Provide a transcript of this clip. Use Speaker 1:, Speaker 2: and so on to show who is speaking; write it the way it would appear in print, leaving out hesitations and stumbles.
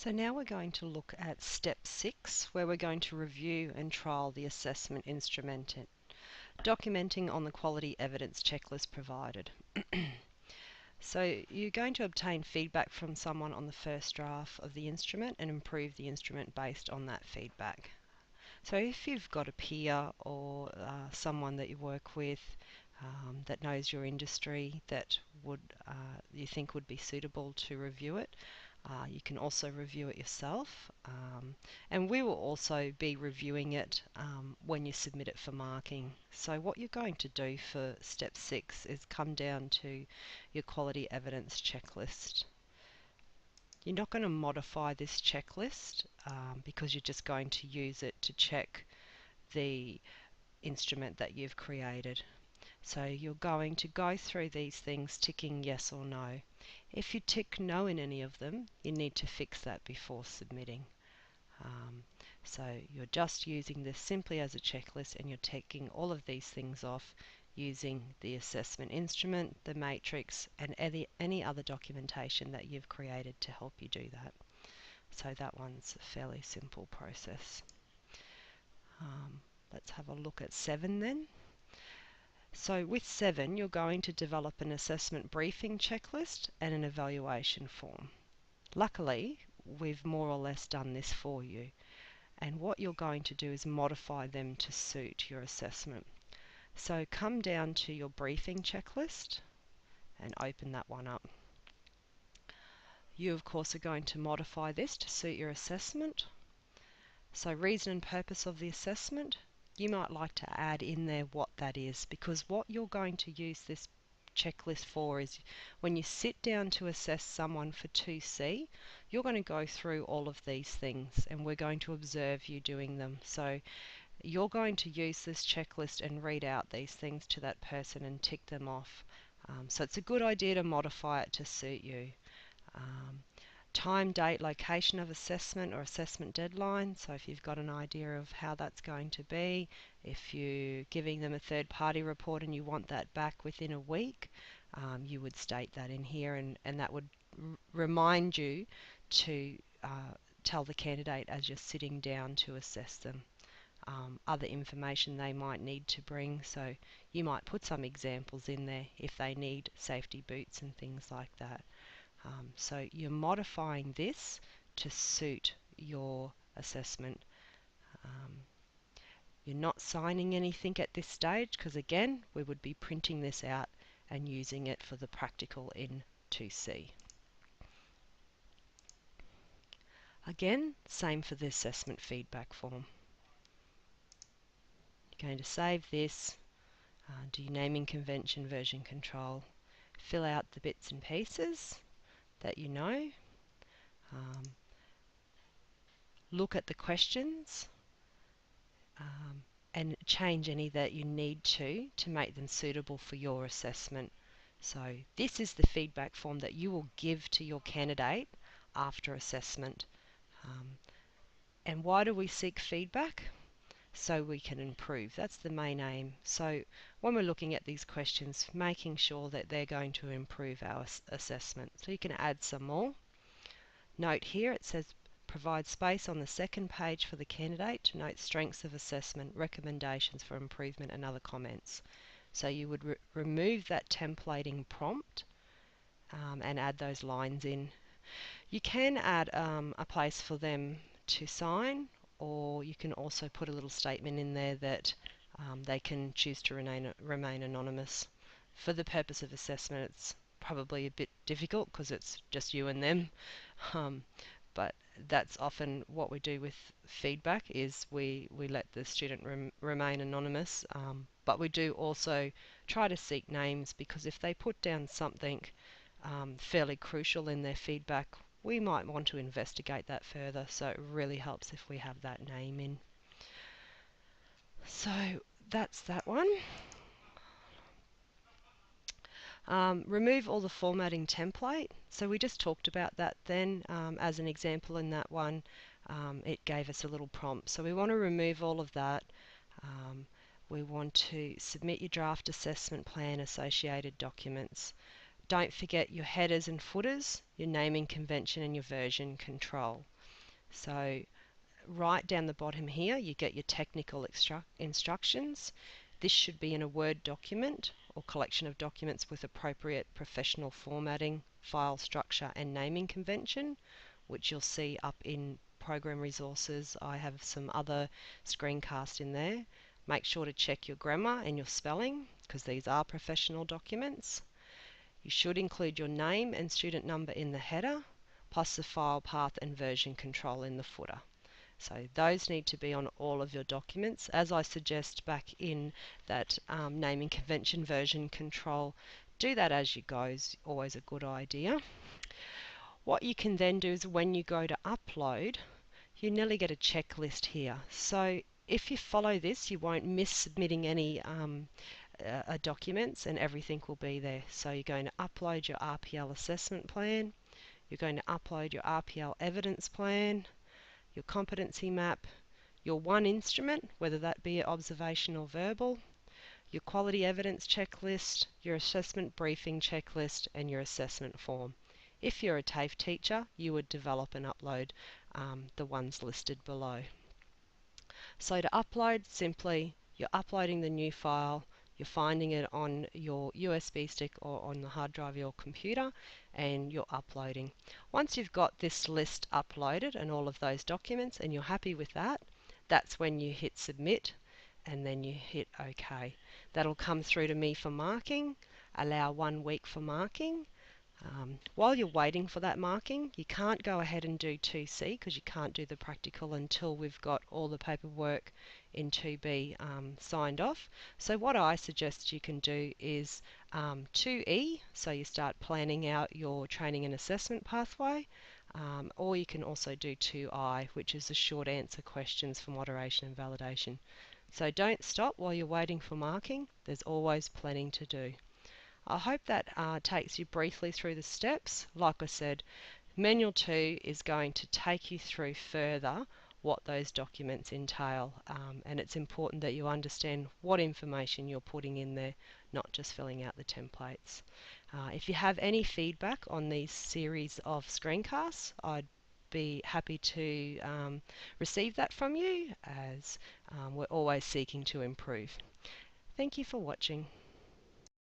Speaker 1: So now we're going to look at step 6, where we're going to review and trial the assessment instrument, documenting on the quality evidence checklist provided. So you're going to obtain feedback from someone on the first draft of the instrument and improve the instrument based on that feedback. So if you've got a peer or someone that you work with that knows your industry that would you think would be suitable to review it, you can also review it yourself, and we will also be reviewing it when you submit it for marking. So what you're going to do for step 6 is come down to your quality evidence checklist. You're not going to modify this checklist because you're just going to use it to check the instrument that you've created. So you're going to go through these things ticking yes or no. If you tick no in any of them, you need to fix that before submitting. So you're just using this simply as a checklist, and you're taking all of these things off using the assessment instrument, the matrix, and any other documentation that you've created to help you do that. So that one's a fairly simple process. Let's have a look at 7 then. So with 7, you're going to develop an assessment briefing checklist and an evaluation form. Luckily, we've more or less done this for you. And what you're going to do is modify them to suit your assessment. So come down to your briefing checklist and open that one up. You of course are going to modify this to suit your assessment. So reason and purpose of the assessment, you might like to add in there what that is, because what you're going to use this checklist for is when you sit down to assess someone for 2C, you're going to go through all of these things and we're going to observe you doing them. So you're going to use this checklist and read out these things to that person and tick them off. So it's a good idea to modify it to suit you. Time, date, location of assessment or assessment deadline. So if you've got an idea of how that's going to be, if you're giving them a third-party report and you want that back within a week, you would state that in here, and that would remind you to tell the candidate as you're sitting down to assess them. Other information they might need to bring, so you might put some examples in there if they need safety boots and things like that. So you're modifying this to suit your assessment. You're not signing anything at this stage because again we would be printing this out and using it for the practical in 2C. Again, same for the assessment feedback form. You're going to save this, do your naming convention, version control, fill out the bits and pieces that you know, look at the questions and change any that you need to make them suitable for your assessment. So this is the feedback form that you will give to your candidate after assessment. And why do we seek feedback? So we can improve. That's the main aim. So when we're looking at these questions, making sure that they're going to improve our assessment. So you can add some more. Note here it says provide space on the second page for the candidate to note strengths of assessment, recommendations for improvement and other comments. So you would remove that templating prompt and add those lines in. You can add a place for them to sign, or you can also put a little statement in there that they can choose to remain anonymous. For the purpose of assessment, it's probably a bit difficult because it's just you and them, but that's often what we do with feedback is we let the student remain anonymous, but we do also try to seek names, because if they put down something fairly crucial in their feedback, we might want to investigate that further, so it really helps if we have that name in. So that's that one. Remove all the formatting template. So we just talked about that then as an example in that one. It gave us a little prompt. So we want to remove all of that. We want to submit your draft assessment plan, associated documents. Don't forget your headers and footers, your naming convention and your version control. So right down the bottom here, you get your technical instructions. This should be in a Word document or collection of documents with appropriate professional formatting, file structure and naming convention, which you'll see up in Program Resources. I have some other screencasts in there. Make sure to check your grammar and your spelling because these are professional documents. You should include your name and student number in the header, plus the file path and version control in the footer. So those need to be on all of your documents. As I suggest back in that naming convention version control, do that as you go is always a good idea. What you can then do is when you go to upload, you nearly get a checklist here. So if you follow this, you won't miss submitting any documents and everything will be there. So you're going to upload your RPL assessment plan, you're going to upload your RPL evidence plan, your competency map, your one instrument, whether that be observation or verbal, your quality evidence checklist, your assessment briefing checklist, and your assessment form. If you're a TAFE teacher, you would develop and upload the ones listed below. So to upload, simply you're uploading the new file, you're finding it on your USB stick or on the hard drive of your computer, and you're uploading. Once you've got this list uploaded and all of those documents and you're happy with that, that's when you hit submit and then you hit OK. That'll come through to me for marking, allow 1 week for marking. While you're waiting for that marking, you can't go ahead and do 2C because you can't do the practical until we've got all the paperwork in 2B signed off. So what I suggest you can do is 2E, so you start planning out your training and assessment pathway, or you can also do 2I, which is the short answer questions for moderation and validation. So don't stop while you're waiting for marking, there's always plenty to do. I hope that takes you briefly through the steps. Like I said, Manual 2 is going to take you through further what those documents entail, and it's important that you understand what information you're putting in there, not just filling out the templates. If you have any feedback on these series of screencasts, I'd be happy to receive that from you, as we're always seeking to improve. Thank you for watching.